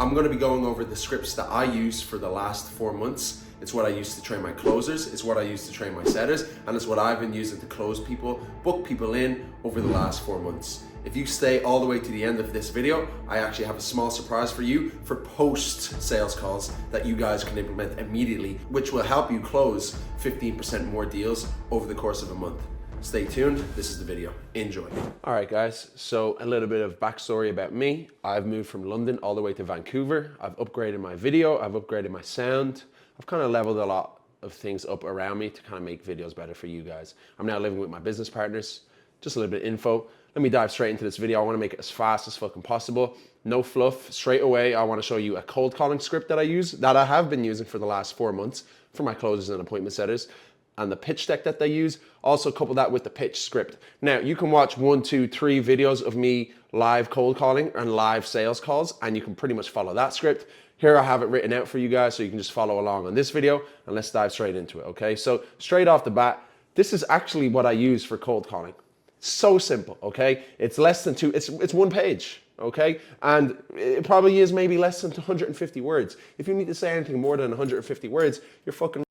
I'm going to be going over the scripts that I use for the last 4 months. It's what I use to train my closers, it's what I use to train my setters, and it's what I've been using to close people, book people in over the last 4 months. If you stay all the way to the end of this video, I actually have a small surprise for you for post sales calls that you guys can implement immediately, which will help you close 15% more deals over the course of a month. Stay tuned, this is the video, enjoy. All right guys, so a little bit of backstory about me. I've moved from London all the way to Vancouver. I've upgraded my video, I've upgraded my sound. I've kind of leveled a lot of things up around me to kind of make videos better for you guys. I'm now living with my business partners. Just a little bit of info. Let me dive straight into this video. I want to make it as fast as fucking possible. No fluff. Straight away, I want to show you a cold calling script that I use, that I have been using for the last 4 months for my closers and appointment setters, and the pitch deck that they use. Also couple that with the pitch script. Now, you can watch 1, 2, 3 videos of me live cold calling and live sales calls, and you can pretty much follow that script. Here I have it written out for you guys so you can just follow along on this video, and let's dive straight into it, okay? So straight off the bat, this is actually what I use for cold calling. So simple, okay? It's less than it's 1 page, okay? And it probably is maybe less than 150 words. If you need to say anything more than 150 words, you're fucking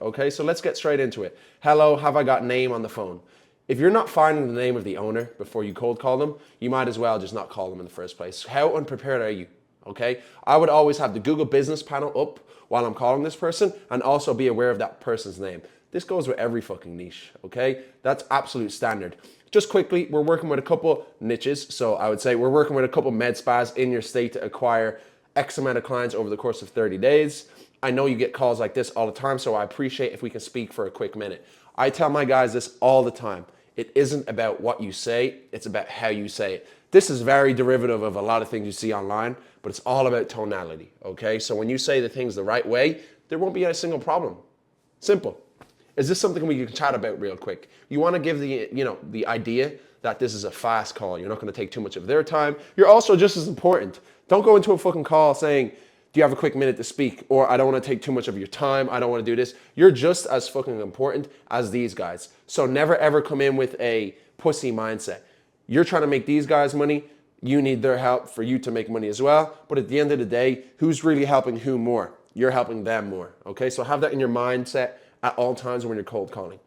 okay? So let's get straight into it. Hello, have I got name on the phone? If you're not finding the name of the owner before you cold call them, you might as well just not call them in the first place. How unprepared are you? Okay, I would always have the Google business panel up while I'm calling this person and also be aware of that person's name. This goes with every fucking niche, okay? That's absolute standard. Just quickly, we're working with a couple niches. So I would say we're working with a couple med spas in your state to acquire X amount of clients over the course of 30 days. I know you get calls like this all the time, so I appreciate if we can speak for a quick minute. I tell my guys this all the time. It isn't about what you say, it's about how you say it. This is very derivative of a lot of things you see online, but it's all about tonality, okay? So when you say the things the right way, there won't be a single problem. Simple. Is this something we can chat about real quick? You want to give the idea that this is a fast call. You're not going to take too much of their time. You're also just as important. Don't go into a fucking call saying, do you have a quick minute to speak? Or I don't want to take too much of your time. I don't want to do this. You're just as fucking important as these guys. So never ever come in with a pussy mindset. You're trying to make these guys money. You need their help for you to make money as well. But at the end of the day, who's really helping who more? You're helping them more. Okay, so have that in your mindset at all times when you're cold calling.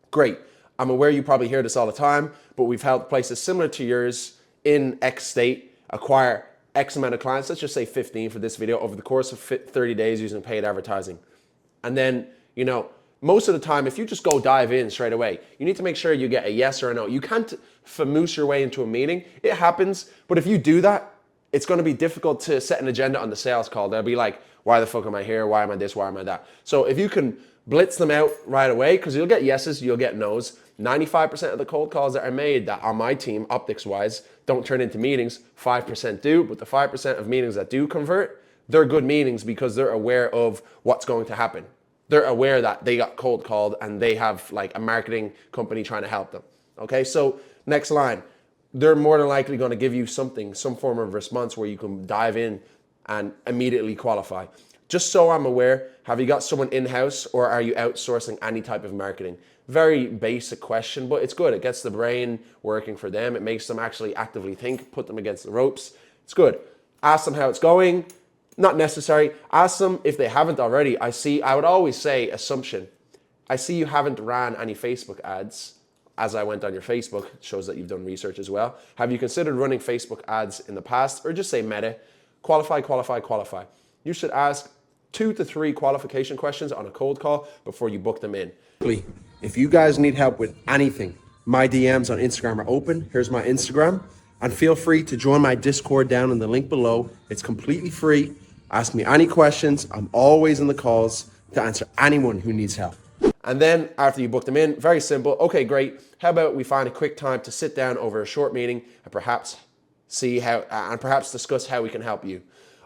Great. I'm aware you probably hear this all the time, but we've helped places similar to yours in X state acquire X amount of clients. Let's just say 15 for this video over the course of 30 days using paid advertising. And then, most of the time, if you just go dive in straight away, you need to make sure you get a yes or a no. You can't famoose your way into a meeting. It happens, but if you do that, it's going to be difficult to set an agenda on the sales call. They'll be like, why the fuck am I here? Why am I this? Why am I that? So if you can blitz them out right away, because you'll get yeses, you'll get nos. 95% of the cold calls that are made that on my team, optics-wise, don't turn into meetings. 5% do, but the 5% of meetings that do convert, they're good meetings because they're aware of what's going to happen. They're aware that they got cold called and they have like a marketing company trying to help them. Okay, so next line. They're more than likely going to give you something, some form of response where you can dive in and immediately qualify. Just so I'm aware, have you got someone in-house or are you outsourcing any type of marketing? Very basic question, but it's good. It gets the brain working for them. It makes them actually actively think, put them against the ropes. It's good. Ask them how it's going. Not necessary. Ask them if they haven't already. I would always say assumption. I see you haven't ran any Facebook ads. As I went on your Facebook, it shows that you've done research as well. Have you considered running Facebook ads in the past? Or just say meta. Qualify, qualify, qualify. You should ask 2 to 3 qualification questions on a cold call before you book them in. If you guys need help with anything, my DMs on Instagram are open. Here's my Instagram. And feel free to join my Discord down in the link below. It's completely free. Ask me any questions. I'm always in the calls to answer anyone who needs help. And then after you book them in, very simple. Okay, great. How about we find a quick time to sit down over a short meeting and perhaps discuss how we can help you.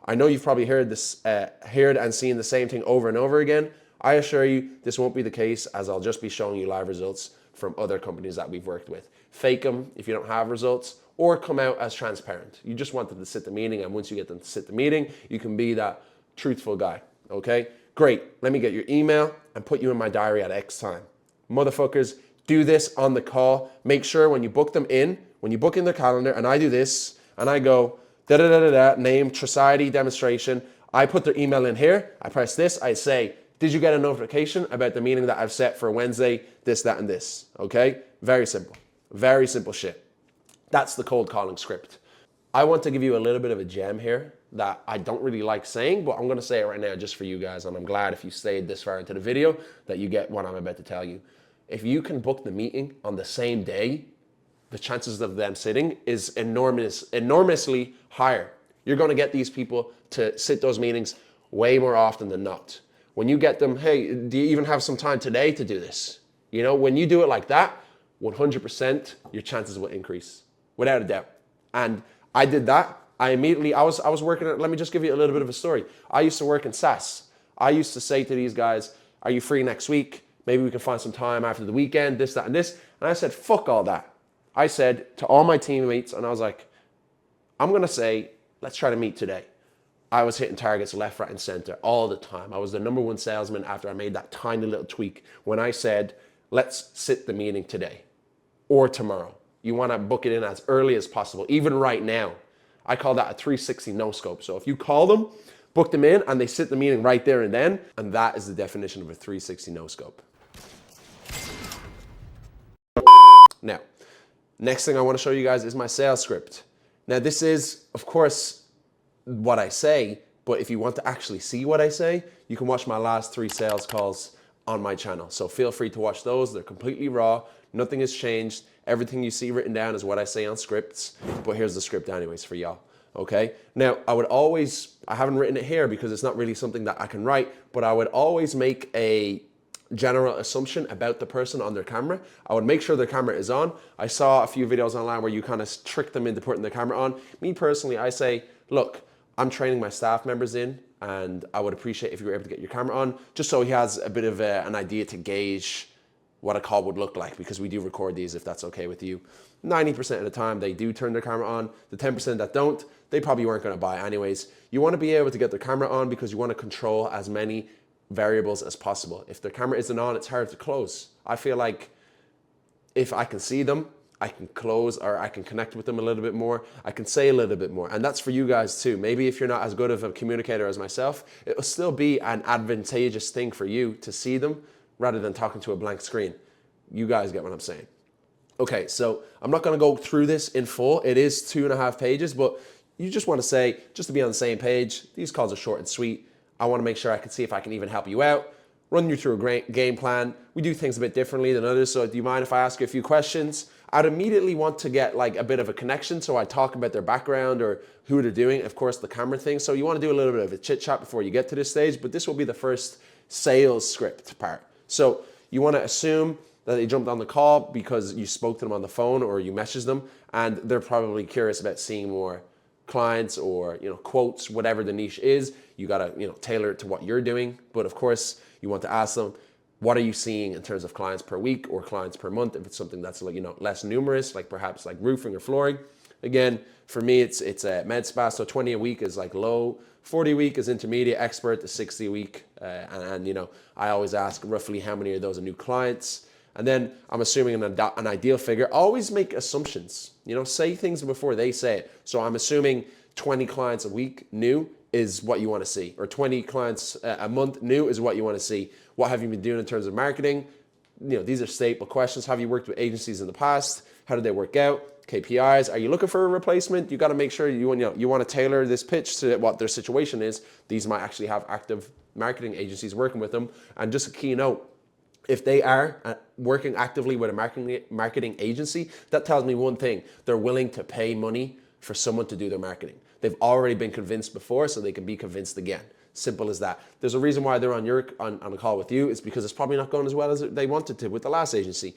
I know you've probably heard and seen the same thing over and over again. I assure you this won't be the case, as I'll just be showing you live results from other companies that we've worked with. Fake them if you don't have results, or come out as transparent. You just want them to sit the meeting, and once you get them to sit the meeting, you can be that truthful guy, okay? Great, let me get your email and put you in my diary at X time. Motherfuckers, do this on the call. Make sure when you book them in, when you book in their calendar, and I do this, and I go, name, Traciety demonstration. I put their email in here. I press this. I say, did you get a notification about the meeting that I've set for Wednesday, this, that, and this? Okay? Very simple. Very simple shit. That's the cold calling script. I want to give you a little bit of a gem here that I don't really like saying, but I'm going to say it right now just for you guys. And I'm glad if you stayed this far into the video that you get what I'm about to tell you. If you can book the meeting on the same day, the chances of them sitting is enormously higher. You're going to get these people to sit those meetings way more often than not. When you get them, hey, do you even have some time today to do this? You know, when you do it like that, 100% your chances will increase, without a doubt. And I did that. I was working at, let me just give you a little bit of a story. I used to work in SaaS. I used to say to these guys, are you free next week? Maybe we can find some time after the weekend, this, that, and this. And I said, fuck all that. I said to all my teammates, and I was like, I'm going to say, let's try to meet today. I was hitting targets left, right, and center all the time. I was the number one salesman after I made that tiny little tweak when I said, let's sit the meeting today or tomorrow. You want to book it in as early as possible, even right now. I call that a 360 no scope. So if you call them, book them in, and they sit the meeting right there and then, and that is the definition of a 360 no scope. Now, next thing I want to show you guys is my sales script. Now this is, of course, what I say, but if you want to actually see what I say, you can watch my last 3 sales calls on my channel. So feel free to watch those. They're completely raw. Nothing has changed. Everything you see written down is what I say on scripts, but here's the script anyways for y'all, okay? Now, I haven't written it here because it's not really something that I can write, but I would always make a general assumption about the person on their camera. I would make sure their camera is on. I saw a few videos online where you kind of trick them into putting the camera on. Me personally, I say, look, I'm training my staff members in, and I would appreciate if you were able to get your camera on, just so he has a bit of an idea to gauge what a call would look like, because we do record these if that's okay with you. 90% of the time they do turn their camera on. The 10% that don't, they probably weren't gonna buy anyways. You wanna be able to get their camera on because you wanna control as many variables as possible. If their camera isn't on, it's hard to close. I feel like if I can see them, I can close, or I can connect with them a little bit more. I can say a little bit more. And that's for you guys too. Maybe if you're not as good of a communicator as myself, it will still be an advantageous thing for you to see them rather than talking to a blank screen. You guys get what I'm saying. Okay, so I'm not gonna go through this in full. It is 2.5 pages, but you just wanna say, just to be on the same page, these calls are short and sweet. I wanna make sure I can see if I can even help you out, run you through a great game plan. We do things a bit differently than others, so do you mind if I ask you a few questions? I'd immediately want to get like a bit of a connection, so I talk about their background or who they're doing, of course, the camera thing. So you wanna do a little bit of a chit chat before you get to this stage, but this will be the first sales script part. So you wanna assume that they jumped on the call because you spoke to them on the phone or you messaged them, and they're probably curious about seeing more clients or quotes, whatever the niche is. You gotta tailor it to what you're doing. But of course, you want to ask them, what are you seeing in terms of clients per week or clients per month? If it's something that's like less numerous, like perhaps like roofing or flooring. Again, for me, it's a med spa, so 20 a week is like low, 40 a week is intermediate, expert is 60 a week, and I always ask roughly how many of those are new clients. And then I'm assuming an ideal figure. Always make assumptions. Say things before they say it. So I'm assuming 20 clients a week new is what you want to see, or 20 clients a month new is what you want to see. What have you been doing in terms of marketing? These are staple questions. Have you worked with agencies in the past? How did they work out? KPIs. Are you looking for a replacement? You got to make sure you want to tailor this pitch to what their situation is. These might actually have active marketing agencies working with them. And just a key note, if they are working actively with a marketing agency, that tells me one thing: they're willing to pay money for someone to do their marketing. They've already been convinced before, so they can be convinced again. Simple as that. There's a reason why they're on a call with you. It's because it's probably not going as well as they wanted to with the last agency.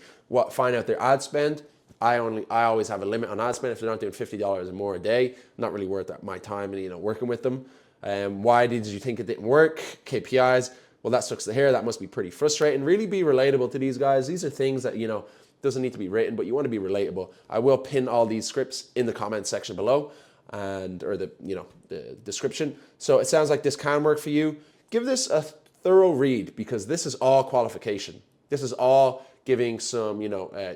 Find out their ad spend. I always have a limit on ad spend. If they're not doing $50 or more a day, not really worth my time working with them. Why did you think it didn't work? KPIs. Well, that sucks to hear. That must be pretty frustrating. Really be relatable to these guys. These are things that, doesn't need to be written, but you want to be relatable. I will pin all these scripts in the comments section below or the description. So it sounds like this can work for you. Give this a thorough read, because this is all qualification. This is all giving some,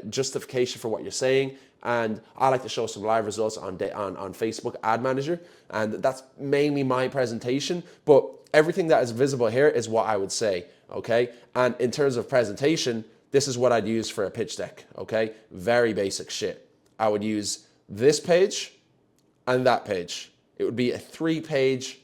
justification for what you're saying. And I like to show some live results on Facebook Ad Manager. And that's mainly my presentation. But everything that is visible here is what I would say, okay? And in terms of presentation, this is what I'd use for a pitch deck, okay? Very basic shit. I would use this page and that page. It would be a 3-page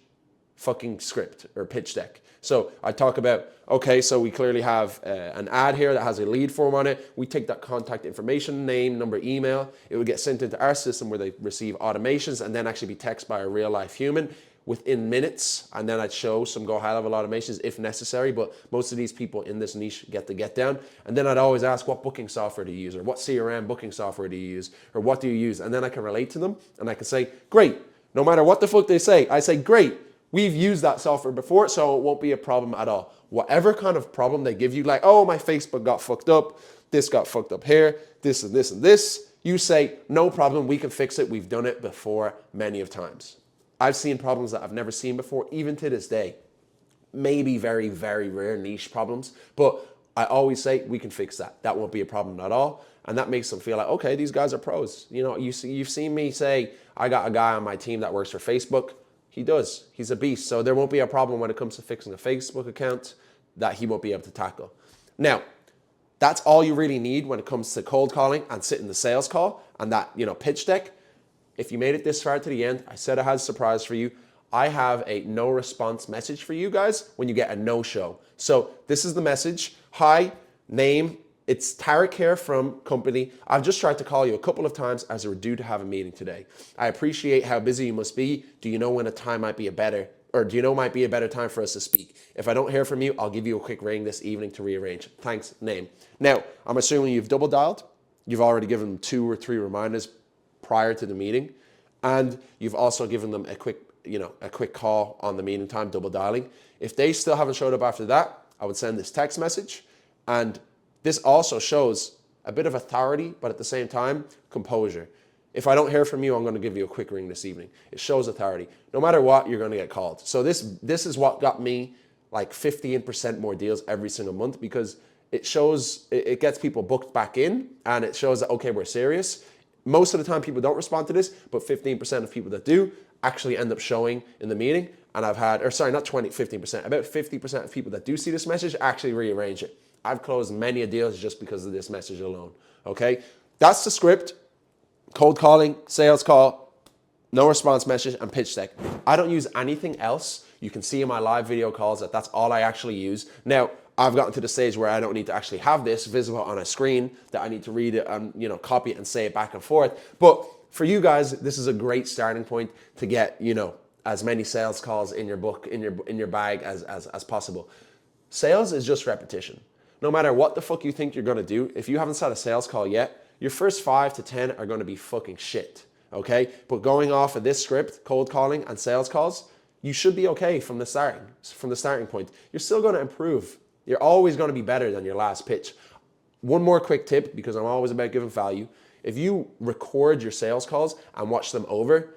fucking script or pitch deck. So I talk about, okay, so we clearly have an ad here that has a lead form on it. We take that contact information, name, number, email. It would get sent into our system where they receive automations and then actually be texted by a real life human within minutes. And then I'd show some go high level automations if necessary. But most of these people in this niche get the get down. And then I'd always ask, what booking software do you use? Or what CRM booking software do you use? Or what do you use? And then I can relate to them and I can say, great. No matter what the fuck they say, I say, great. We've used that software before, so it won't be a problem at all. Whatever kind of problem they give you, like, oh, my Facebook got fucked up, this got fucked up here, this and this and this, you say, no problem, we can fix it. We've done it before many of times. I've seen problems that I've never seen before, even to this day. Maybe very, very rare niche problems, but I always say we can fix that. That won't be a problem at all. And that makes them feel like, okay, these guys are pros. You've seen me say, I got a guy on my team that works for Facebook. He does. He's a beast. So there won't be a problem when it comes to fixing a Facebook account that he won't be able to tackle. Now, that's all you really need when it comes to cold calling and sitting the sales call and that, pitch deck. If you made it this far to the end, I said I had a surprise for you. I have a no response message for you guys when you get a no-show. So this is the message. Hi, name. It's Tariq here from company. I've just tried to call you a couple of times as we're due to have a meeting today. I appreciate how busy you must be. Do you know when a time might be a better time for us to speak? If I don't hear from you, I'll give you a quick ring this evening to rearrange. Thanks, name. Now, I'm assuming you've double dialed. You've already given them 2 or 3 reminders prior to the meeting. And you've also given them a quick call on the meeting time, double dialing. If they still haven't showed up after that, I would send this text message. And this also shows a bit of authority, but at the same time, composure. If I don't hear from you, I'm going to give you a quick ring this evening. It shows authority. No matter what, you're going to get called. So this is what got me like 15% more deals every single month, because it shows, it gets people booked back in, and it shows that, okay, we're serious. Most of the time people don't respond to this, but 15% of people that do actually end up showing in the meeting. And I've had, not 15%, about 50% of people that do see this message actually rearrange it. I've closed many deals just because of this message alone, okay? That's the script: cold calling, sales call, no response message, and pitch deck. I don't use anything else. You can see in my live video calls that that's all I actually use. Now, I've gotten to the stage where I don't need to actually have this visible on a screen, that I need to read it and copy it and say it back and forth. But for you guys, this is a great starting point to get as many sales calls in your book, in your bag as possible. Sales is just repetition. No matter what the fuck you think you're gonna do, if you haven't set a sales call yet, your first 5 to 10 are gonna be fucking shit, okay? But going off of this script, cold calling and sales calls, you should be okay from the starting point. You're still gonna improve. You're always gonna be better than your last pitch. One more quick tip, because I'm always about giving value. If you record your sales calls and watch them over,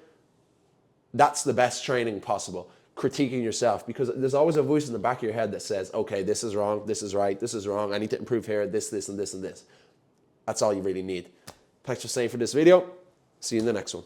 that's the best training possible. Critiquing yourself, because there's always a voice in the back of your head that says, okay, this is wrong, this is right, this is wrong, I need to improve here, this, and this, and this. That's all you really need. Thanks for staying for this video. See you in the next one.